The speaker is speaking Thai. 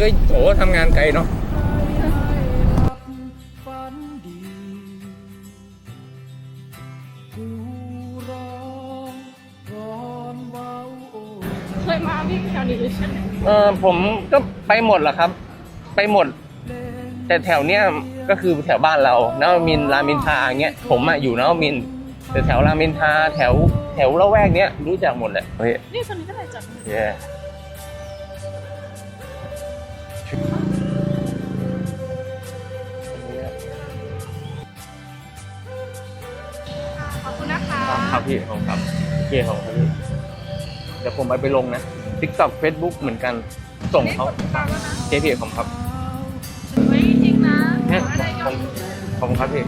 ก็โอ้ทำงานไกลเนาะเคยมาวิ่งแถวนี้ใช่ไหม ผมก็ไปหมดแหละครับ ไปหมด แต่แถวเนี้ยก็คือแถวบ้านเรานวมินทร์รามอินทราอย่างเงี้ยผมอยู่นวมินทร์แต่แถวรามอินทราแถวละแวกเนี้ยรู้จักหมดแหละเฮ้ย นี่คนนี้ก็เลยจับ เย้ขอบคุณนะคะ ครับพี่ของครับเกี่ของครับพี่เดี๋ยวผมไปลงนะ TikTok Facebook เหมือนกันส่งเขาเจ๊พี่ของครับ ไม่จริงนะ เนี่ย อะไร ของครับพี่